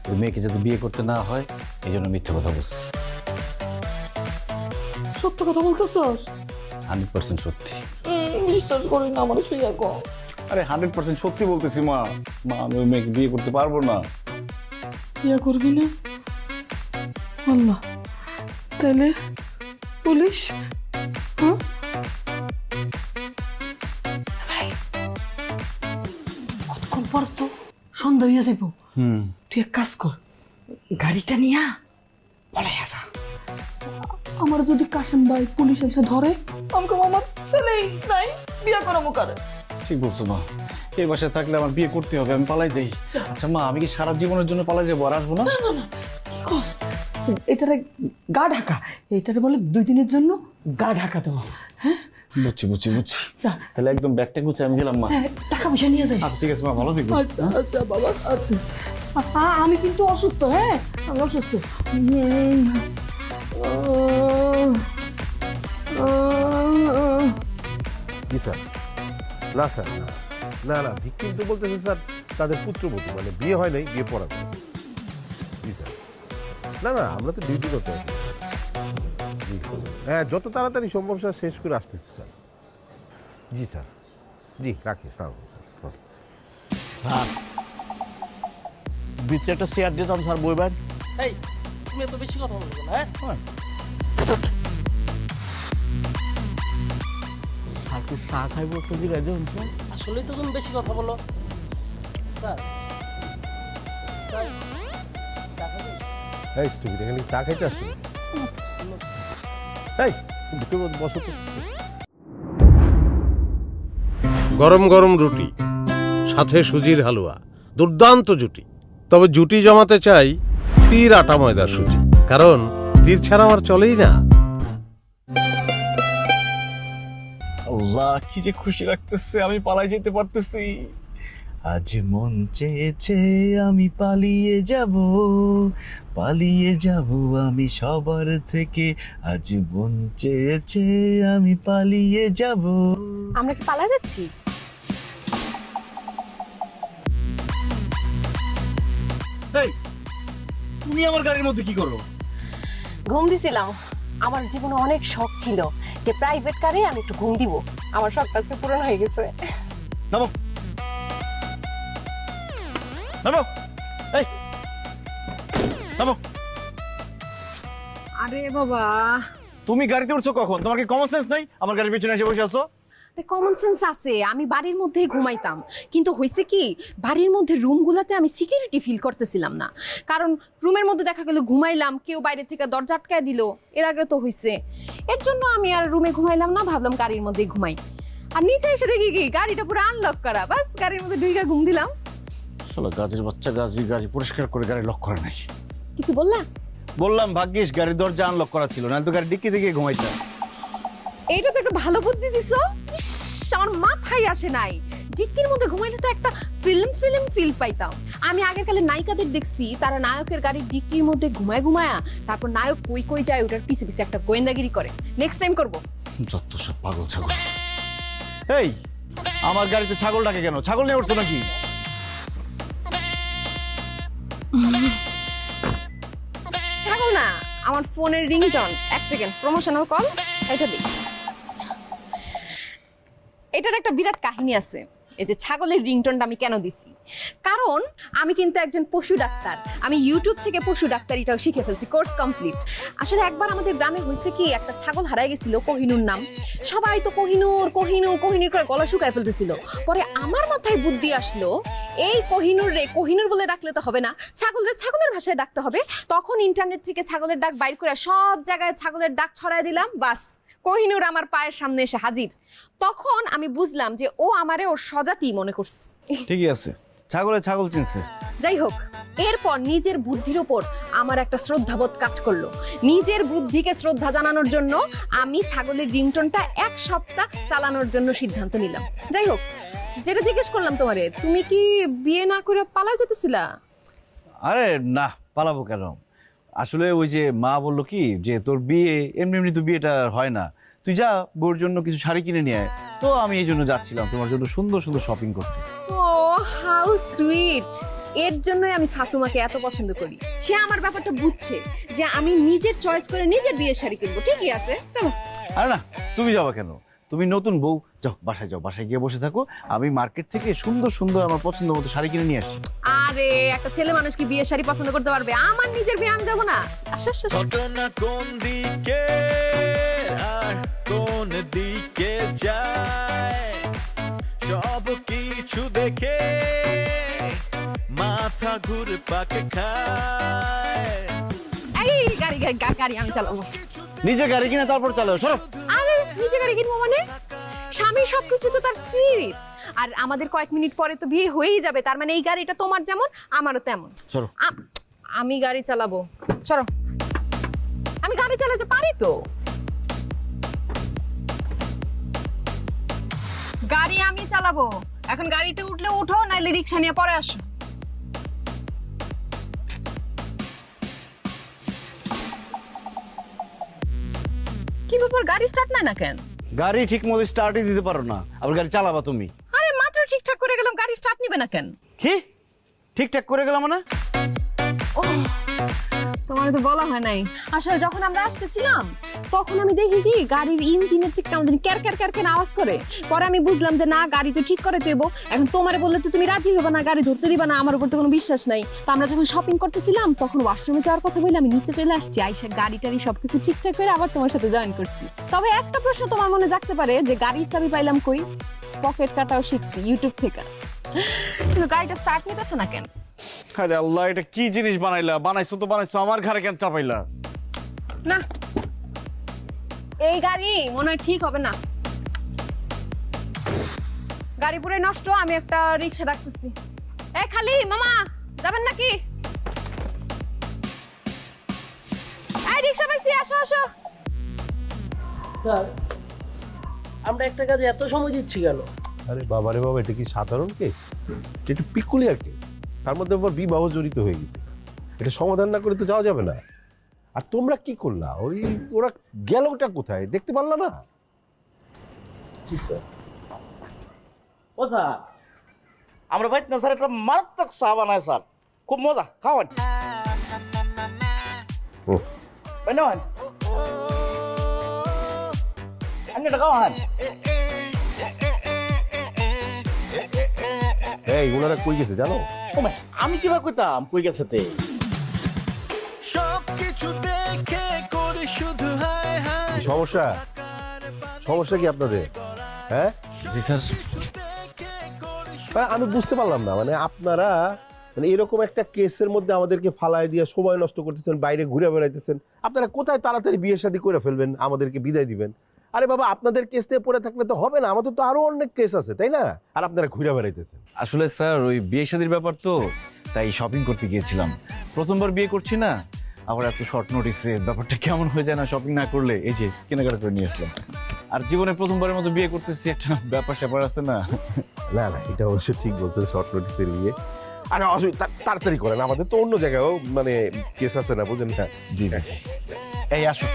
ওই মেয়েকে যাতে বিয়ে করতে না হয় এই জন্য মিথ্যে কথা বলছি। সত্য কথা বলতেছস? 100% সত্যি। বিশ্বাস করি না, আমার শুইয়া কো। আরে 100% সত্যি বলতেছি মা। মা আমি ওই মেয়েকে বিয়ে করতে পারবো না। বিয়া করবি না? আল্লাহ, তাহলে পুলিশ? হ্যাঁ, কতক্ষণ পর তো সন্ধ্যা হইয়া যাইব। তুই এক কাজ কর, গাড়িটা নিয়া পলাই আসা। আমার যদি কাশেম ভাই পুলিশ এসে ধরে, আমাকে আমার ছেলেই নাই, বিয়া করাবো কারে? ঠিক বলছো মা, এই বাসায় থাকলে আমার বিয়ে করতে হবে, আমি পালাই যাই। আচ্ছা মা, আমি কি সারা জীবনের জন্য পালাই যাবো, আর আসবো না? কি কস? এটারে গা ঢাকা, এইটারে বলে 2 দিনের জন্য গা ঢাকা দেবো। হ্যাঁ, বুঝছি বুঝছি বুঝছি। যা। তাহলে একদম ব্যাগটা গুছিয়ে আমি গেলাম মা। হ্যাঁ, টাকা পয়সা নিয়ে যাই। আচ্ছা ঠিক আছে মা, ভালো থেকো। আচ্ছা আচ্ছা বাবা, আচ্ছা। আমি কিন্তু অসুস্থ, হ্যাঁ আমি অসুস্থ। জি স্যার। না স্যার, না না, ভিকটিম তো বলতেছে স্যার তাদের পুত্রবধূ, মানে বিয়ে হয় নাই, বিয়ে পড়াবে। জি স্যার। না না, আমরা তো ডিউটি করতে আছি। জি হ্যাঁ, যত তাড়াতাড়ি সম্ভব স্যার শেষ করে আসতেছি স্যার। জি স্যার। জি রাখি স্যার। ভিতরে একটা চেয়ার দিতাম স্যার, বইবেন। এই তুমি এত বেশি কথা বলছো না, হ্যাঁ? চা খাইবো একটু জিগাই দেন। আসলেই তো তুমি বেশি কথা বলো। স্যার, এই স্টুপিড, এখানে চা খাইতে আসছো? এই ভিতরে বসো তো। গরম গরম রুটি, সাথে সুজির হালুয়া, দুর্দান্ত জুটি। তবে জুটি জমাতে চাই তীর আটা ময়দার সুজি, কারণ তীর ছাড়া আমার চলেই না। আল্লাহ, কি যে খুশি লাগতেছে, আমি পালাই যেতে পারতেছি। আজ মন চেয়েছে আমি পালিয়ে যাব, পালিয়ে যাব আমি সবার থেকে। আজ মন চেয়েছে আমি পালিয়ে যাব। আমরা কি পালা যাচ্ছি? এই তুমি আমার গাড়ির মধ্যে কি করো? ঘুম দিছিলাম। আমার জীবনে অনেক শখ ছিল যে প্রাইভেট কারে আমি একটু ঘুম দিব। আমার শখটা আজকে পূরণ হয়ে গেছে। নামো, নামো, এই নামো। আরে বাবা, তুমি গাড়িতে উঠছো কখন? তোমার কি কমন সেন্স নাই? আমার গাড়ির পিছনে এসে বসে আছো। কমন সেন্স আছে, আমি বাড়ির মধ্যেই ঘুমাইতাম, কিন্তু হয়েছে কি বাড়ির মধ্যে রুমগুলাতে আমি সিকিউরিটি ফিল করতেছিলাম না। কারণ রুমের মধ্যে দেখা গেল ঘুমাইলাম, কেউ বাইরে থেকে দরজা আটকায় দিল, এর আগে তো হয়েছে। এর জন্য আমি আর রুমে ঘুমাইলাম না, ভাবলাম গাড়ির মধ্যেই ঘুমাই। আর নিচে এসে দেখি কি গাড়িটা পুরো আনলক করা, বাস গাড়ির মধ্যে ঢুকে ঘুম দিলাম। শালা গাছের বাচ্চা, গাছি গাড়ি পরিষ্কার করে গাড়ি লক করে নাই। কিছু বললা? বললাম ভাগ্যিস গাড়ির দরজা আনলক করা ছিল, নাহলে তো গাড়ি ডিক্কি থেকে ঘুমাইতাম। এইটা তো একটা ভালো বুদ্ধি দিছো। ইস, আমার মাথায় আসে নাই। ডিক্কির মধ্যে ঘুমাইলে তো একটা ফিল্ম ফিল পাইতাম। আমি আগের কালে নায়িকাদের দেখছি, তারা নায়কের গাড়ির ডিক্কির মধ্যে ঘুমায়া তারপর নায়ক কই কই যায় ওটার পিছে পিছে একটা গোয়েন্দাগিরি করে। নেক্সট টাইম করব। যত সব পাগল ছাগল। এই আমার গাড়িতে ছাগল ডাকে কেন? ছাগল নিয়ে উঠছো নাকি? ছাগল না, আমার ফোনের রিংটোন। এক সেকেন্ড, প্রমোশনাল কল, এটা দিই। এটার একটা বিরাট কাহিনী আছে। এই যে ছাগলের রিংটোনটা আমি কেন দিছি, কারণ আমি কিন্তু একজন পশু ডাক্তার। আমি ইউটিউব থেকে পশু ডাক্তারিটাও শিখে ফেলছি, কোর্স কমপ্লিট। আসলে একবার আমাদের গ্রামে হয়েছে কি, একটা ছাগল হারাই গেছিল, কোহিনুর নাম। সবাই তো কোহিনুর কোহিনুর কোহিনুর করে গলা শুকায় ফেলতেছিল। পরে আমার মাথায় বুদ্ধি আসলো, এই কোহিনুর রে কোহিনুর বলে ডাকলে তো হবে না, ছাগলের ছাগলের ভাষায় ডাকতে হবে। তখন ইন্টারনেট থেকে ছাগলের ডাক বাইর করে সব জায়গায় ছাগলের ডাক ছড়ায় দিলাম, বাস কোহিনুর আমার পায়ের সামনে এসে হাজির। তখন আমি বুঝলাম যে ও আমারে ওর স্বজাতি মনে করছে। ঠিকই আছে, ছাগলে ছাগল চিনছে। যাই হোক, এরপর নিজের বুদ্ধির উপর আমার একটা শ্রদ্ধাবোধ কাজ করলো। নিজের বুদ্ধিকে শ্রদ্ধা জানানোর জন্য আমি ছাগলের রিংটোনটা 1 সপ্তাহ চালানোর জন্য সিদ্ধান্ত নিলাম। যাই হোক, যেটা জিজ্ঞেস করলাম তোমারে, তুমি কি বিয়ে না করে পালা যেতেছিলা? আরে না, পালাবো কেন? আসলে ওই যে মা বললো কি যে তোর বিয়ে এমনি এমনি তো বিয়েটা হয় না, তুই যা বউর জন্য কিছু শাড়ি কিনে নিয়ে আয়। তো আমি এই জন্য যাচ্ছিলাম তোমার জন্য সুন্দর সুন্দর শপিং করতে। ও হাউ সুইট। এর জন্যই আমি শাশুমাকে এত পছন্দ করি। সে আমার ব্যাপারটা বুঝছে যে আমি নিজের চয়েস করে নিজের বিয়ের শাড়ি কিনবো। ঠিকই আছে, চলো। আরে না, তুমি যাবা কেন? তুমি নতুন বউ, যাও বাসায় যাও, বাসায় গিয়ে বসে থাকো। আমি মার্কেট থেকে সুন্দর সুন্দর আমার পছন্দ মতো শাড়ি কিনে নিয়ে আসি। আরে একটা ছেলে মানুষ কি বিয়ের শাড়ি পছন্দ করতে পারবে? আমার নিজের বিয়ে আমি যাবো না। আচ্ছা আচ্ছা ঘটনা কোন দিকে আর কোন দিকে যায়, সব কিছু দেখে মাথা ঘুরপাক খায়। এই গাড়ি গাড়ি গাড়ি আমি চালাবো। নিজে গাড়ি কিনে তারপর চালাও, সরো। আরে নিজে গাড়ি কিনবো মানে? স্বামীর সবকিছু তো তার স্ত্রীর। আর আমাদের কয়েক মিনিট পরে তো বিয়ে হয়েই যাবে, তার মানে এই গাড়িটা তোমার যেমন আমারও তেমন। সরো। আমি গাড়ি চালাবো, সরো। আমি গাড়ি চালাতে পারি তো। গাড়ি আমি চালাবো। এখন গাড়িতে উঠলে উঠো, নাইলে রিক্সা নিয়ে পরে আসো। কি ব্যাপার, গাড়ি স্টার্ট নাই না কেন? গাড়ি ঠিক মতো স্টার্টই দিতে পারো না, আবার গাড়ি চালাবা তুমি? আরে মাত্র ঠিকঠাক করে গেলাম, গাড়ি স্টার্ট নিবে না কেন? কি ঠিকঠাক করে গেলাম মানে? তোমার তো বলা হয় নাই। আসলে যখন আমরা আসতেছিলাম তখন আমি দেখি কি গাড়ির ইঞ্জিনের থেকে কেমন জানি ক্যার ক্যার ক্যার ক্যার আওয়াজ করে। পরে আমি বুঝলাম যে না, গাড়ি তো ঠিক করে দেবো। এখন তোমারে বললে তো তুমি রাজি হবে না, গাড়ি ধরতে দিবা না, আমার উপর তো কোনো বিশ্বাস নাই। তো আমরা যখন শপিং করতেছিলাম তখন ওয়াশরুমে যাওয়ার কথা বলে আমি নিচে চলে আসছি, আইসা গাড়ি টাড়ি সবকিছু ঠিকঠাক করে আবার তোমার সাথে জয়েন করছি। তবে একটা প্রশ্ন তোমার মনে জাগতে পারে যে গাড়ির চাবি পাইলাম কই? পকেট কাটাও শিখছি ইউটিউব থেকে, কিন্তু গাড়িটা স্টার্ট নিতেছে না কেন? আরে আল্লাহ, এটা কি জিনিস বানাইলা? বানাইছো তো বানাইছো, আমার ঘরে কেন চাপাইলা? না, এই গাড়ি মনে হয় ঠিক হবে না। গাড়ি পুরো নষ্ট। আমি একটা রিক্সা ডাকতেছি। এই খালি মামা, যাবেন নাকি? এই রিক্সা পাইছি, আসো আসো। স্যার, আমরা একটা কাজে এত সময় দিচ্ছি কেন? আরে বাবা রে বাবা, এটা কি সাধারণ কেস? এটা একটু পিকুলিয়ার কেস, তার মধ্যে আবার বিবাহ জড়িত হয়ে গেছে। এটা সমাধান না করে তো যাওয়া যাবে না। আর তোমরা কি করলা? ওই ওরা গেলটা কোথায় দেখতে পারলা না? জি স্যার। ও স্যার, আমরা ভাই না স্যার একটা মারাত্মক চা বানায় স্যার, খুব মজা, খাওয়ান। ও বানান, আপনি এটা খাওয়ান। এই ওনারা কই গেছে জানো? ও ভাই, আমি কিভাবে কইতাম কই গেছে তে? সবকিছু দেখে করি শুধু হায় হায়। কি সমস্যা? সমস্যা কি আপনাদের? হ্যাঁ, জি স্যার। আমি বুঝতে পারলাম না, মানে আপনারা মানে এরকম একটা কেসের মধ্যে আমাদেরকে ফালায় দিয়ে সময় নষ্ট করতেছেন, বাইরে ঘুরে বেড়াইতেছেন। আপনারা কোথায় তাড়াতাড়ি বিয়ে শাদী করে ফেলবেন, আমাদেরকে বিদায় দিবেন? আরে বাবা, আপনাদের কেস নিয়ে পড়ে থাকলে তো হবে না, আমাদের তো আরো অনেক কেস আছে, তাই না? আর আপনারা ঘুরে বেড়াইতেছেন। আসলে স্যার, ওই বিয়ে শাদীর ব্যাপার তো, তাই শপিং করতে গিয়েছিলাম। প্রথমবার বিয়ে করছি না, আবার এত শর্ট নোটিসে ব্যাপারটা কেমন হয়ে যায় না শপিং না করলে। এই যে কেনাকাটা করে নিয়ে আসলাম। আর জীবনে প্রথমবারের মতো বিয়ে করতেছি, একটা ব্যাপার স্যাপার আছে না? না না, এটা অবশ্য ঠিক বলছেন, শর্ট নোটিসের বিয়ে। আরে তাড়াতাড়ি করেন, আমাদের তো অন্য জায়গায়ও মানে কেস আছে না, বুঝেন না? জি জি। এই আসো।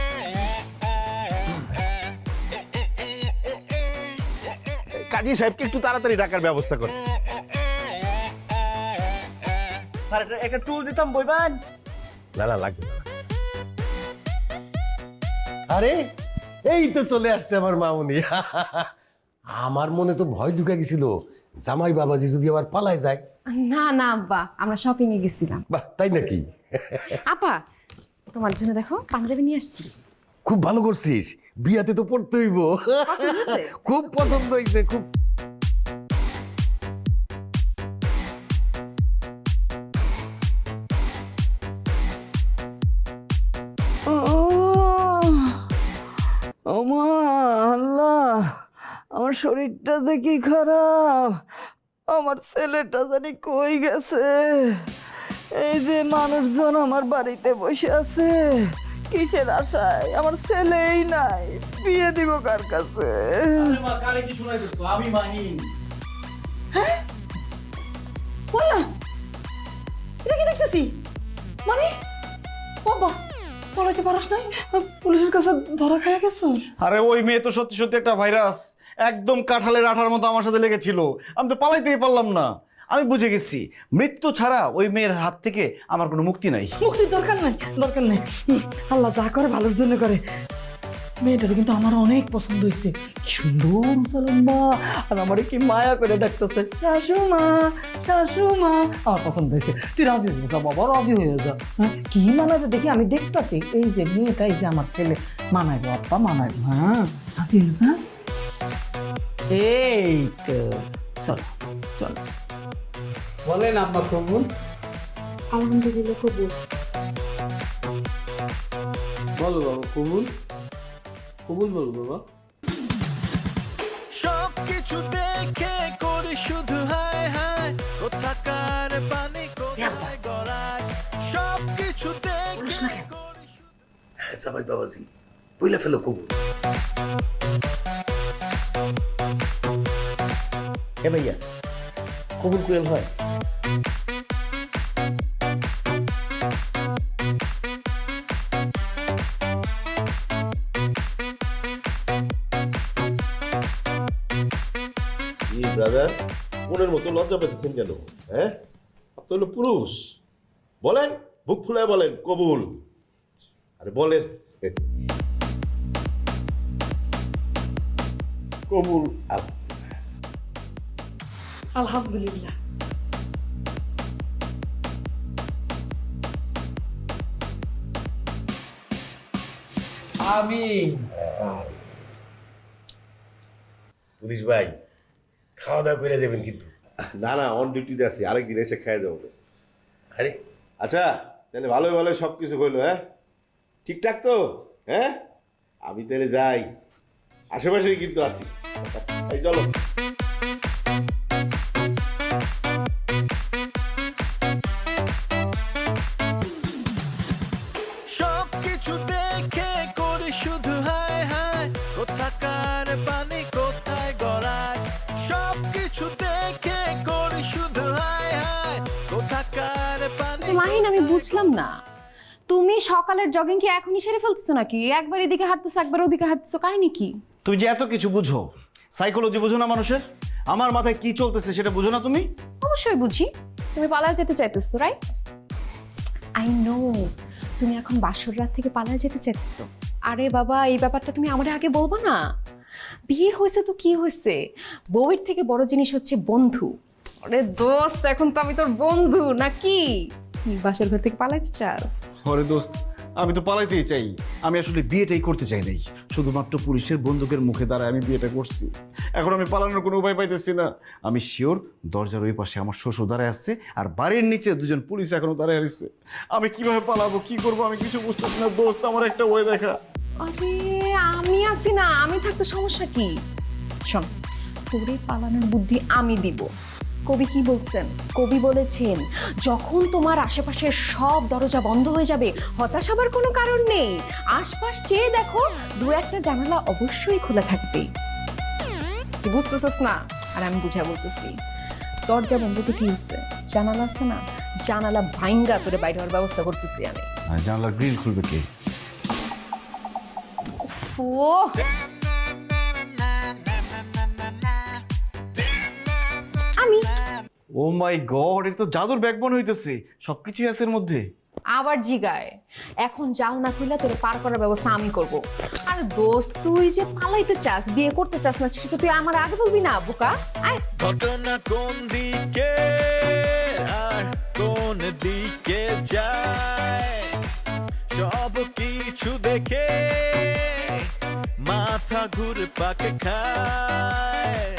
কাজী সাহেবকে একটু তাড়াতাড়ি ডাকার ব্যবস্থা করেন। স্যার, একটা টুল দিতাম, বইবেন? না না, লাগবে না। আরে এই তো চলে আসছে আমার মামুনি। আমার মনে তো ভয় ঢুকে গেছিল, জামাই বাবাজি যদি আবার পালায় যায়। না না আব্বা, আমরা শপিং এ গেছিলাম। বাহ, তাই নাকি? আপা, তোমার জন্য দেখো পাঞ্জাবি নিয়ে আসছি। খুব ভালো করছিস, বিয়াতে তো পড়তে হইব। পছন্দ হয়েছে? খুব পছন্দ হয়েছে, খুব। ওমা আল্লাহ, আমার শরীরটা যে কি খারাপ, আমার ছেলেটা জানি কই গেছে। এই যে মানুষজন আমার বাড়িতে বসে আছে, কিসের আশায়? আমার ছেলেই নাই, বিয়ে দিব কার কাছে? কারে কি শোনাই দিত? আমি মানি। বললাম এটা কি দেখতেছি? মানে বাবা, পড়াইতে পারস নাই, পুলিশের কাছে ধরা খাইয়া গেছ? আরে ওই মেয়ে তো সত্যি সত্যি একটা ভাইরাস, একদম কাঁঠালের আঠার মতো আমার সাথে লেগেছিল। আমি তো পালাইতেই পারলাম না। আমি বুঝে গেছি, মৃত্যু ছাড়া ওই মেয়ের হাত থেকে আমার কোনো মুক্তি নাই। মুক্তির দরকার নাই, দরকার নাই। আল্লাহ যা করে ভালোর জন্য করে। মেয়েটার কিন্তু আমার অনেক পছন্দ হয়েছে, কি সুন্দর মুসলম্বা, আর আমার কি মায়া করে ডাকতেছে শাশুমা শাশুমা। আমার পছন্দ হয়েছে, তুই রাজি হয়ে যা বাবা, রাজি হয়ে যা। হ্যাঁ কি মানাবে দেখি, আমি দেখতেছি এই যে মেয়েটা, এই যে আমার ছেলে মানাইবো আপ্পা, মানাইবো। হ্যাঁ রাজি হয়ে যা। এই তো চল চল। বলেন আব্বা কবুল। আলহামদুলিল্লাহ কবুল। বলো বাবা কবুল, কবুল বলো বাবা। সবকিছু দেখে করি শুধু হায় হায়, কোথাকার পানি কোথায় গড়ায়, সবকিছু দেখে করি হ্যাঁ জামাই বাবাজি বইলা ফেলো কবুল। হে ভাইয়া, কবুল কুয়েল হয়? ব্রাদার, মনের মতো লজ্জা পেতেছেন কেন? হ্যাঁ, আপনি হলো পুরুষ, বলেন, বুক ফুলায় বলেন কবুল। আরে বলেন কবুল। আলহামদুলিল্লাহ। পুলিশ ভাই, খাওয়া দাওয়া করে যাবেন কিন্তু। না না, অন ডিউটিতে আছি, আরেকদিন এসে খেয়ে যাবো। আরে আচ্ছা তাহলে ভালোই ভালোই সব কিছু হইলো। হ্যাঁ ঠিকঠাক তো? হ্যাঁ আমি তাহলে যাই, আশেপাশেই কিন্তু আছি। এই চলো। সবকিছু দেখে করি শুধু হায় হায়, কোথাকার পানি কোথায় গড়ায়, সবকিছু দেখে করি শুধু হায় হায়, কোথাকার পানি। আচ্ছা মাহিন, আমি বুঝলাম না, তুমি সকালের জগিং কি এখনই সেরে ফেলতেছো নাকি? একবার এদিকে হাঁটতেছো, একবার ওদিকে হাঁটতেছো, কাহিনী কি? তুমি যে এত কিছু বুঝো, সাইকোলজি বুঝো না মানুষের? আমার মাথায় কি চলতেছে সেটা বুঝো না তুমি? অবশ্যই বুঝি, তুমি পালায় যেতে চাইতেছো, রাইট? আই নো, তুমি এখন বাসর রাত থেকে পালায় যেতে চাইতেছো। আরে বাবা, এই ব্যাপারটা তুমি আমারে আগে বলবা না? বিয়ে হয়েছে তো কি হয়েছে, বউয়ের থেকে বড় জিনিস হচ্ছে বন্ধু। আরে দোস্ত, এখন তো আমি তোর বন্ধু নাকি? বাসর ঘর থেকে পালাইতে চাস? আরে দোস্ত, আমি তো পালাইতেই চাই। আমি আসলে বিয়েটাই করতে চাই নাই, শুধুমাত্র পুলিশের বন্দুকের মুখে দাঁড়ায় আমি বিয়েটা করছি। এখন আমি পালানোর কোনো উপায় পাইতেছি না। আমি শিওর দরজার ওই পাশে আমার শ্বশুর দাঁড়ায় আছে, আর বাড়ির নিচে দুজন পুলিশ এখনো দাঁড়ায় আছে। আমি কিভাবে পালাবো, কি করবো, আমি কিছু বুঝতেছি না। দোস্ত, আমার একটা ওয়ে দেখা। আরে আমি আছি না, আমি থাকতে সমস্যা কি? শোন, তোরে পালানোর বুদ্ধি আমি দিব। কবি কি বলছেন? কবি বলেছেন, যখন তোমার আশেপাশের সব দরজা বন্ধ হয়ে যাবে, হতাশ হবার কোনো কারণ নেই। আশপাশ চেয়ে দেখো, দু একটা জানালা অবশ্যই খোলা থাকবে। কি বুঝতেছস না? আর আমি বুঝা বলতেছি, দরজা বন্ধ তো কি হচ্ছে, জানালা আছে না, জানালা ভাঙ্গা তোরে বাইরে হওয়ার ব্যবস্থা করতেছি আমি। জানলার গ্রিল খুলবে কে? আমি। ও মাই গড, এটা তো জাদুর ব্যাগ মনে হইতেছে, সবকিছুই আছে এর মধ্যে। আবার জিগায়, এখন যাও না খুইলা তোরে পার করার ব্যবস্থা আমি করব। আর দোস্ত, তুই যে পালাইতে চাস, বিয়ে করতে চাস না, সেটা তুই আমার আগে বলবি না বোকা? আয়। ঘটনা কোন দিকে আর কোন দিকে যায়, সব কিছু দেখে মাথা ঘুরে পাকে খায়,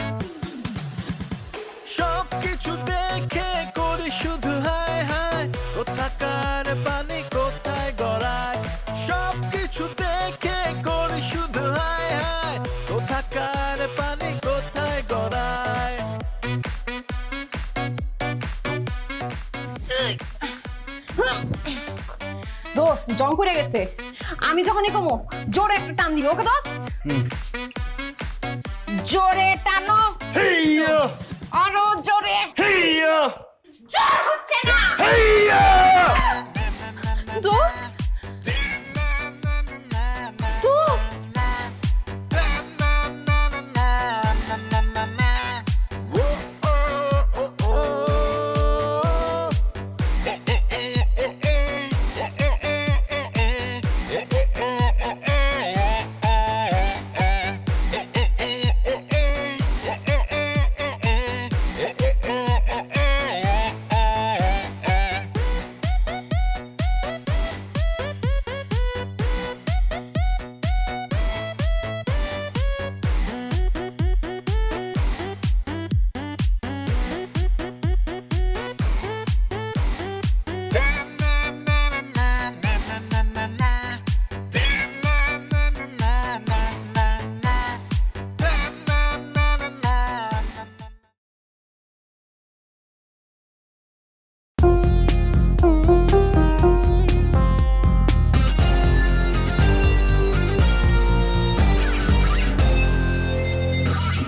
সব কিছু দেখে করি শুধু হায় হায়, কোথাকার পানি কোথায় গড়ায়, সব কিছু দেখে করি শুধু হায় হায়, কোথাকার পানি কোথায় গড়ায়। দোস্ত, জং করে গেছে, আমি যখনই কমো জোরে একটা টান দিবি, ওকে দোস্ত? জোরে টানো, আরো জোরে। জোর হচ্ছে না দোস্ত।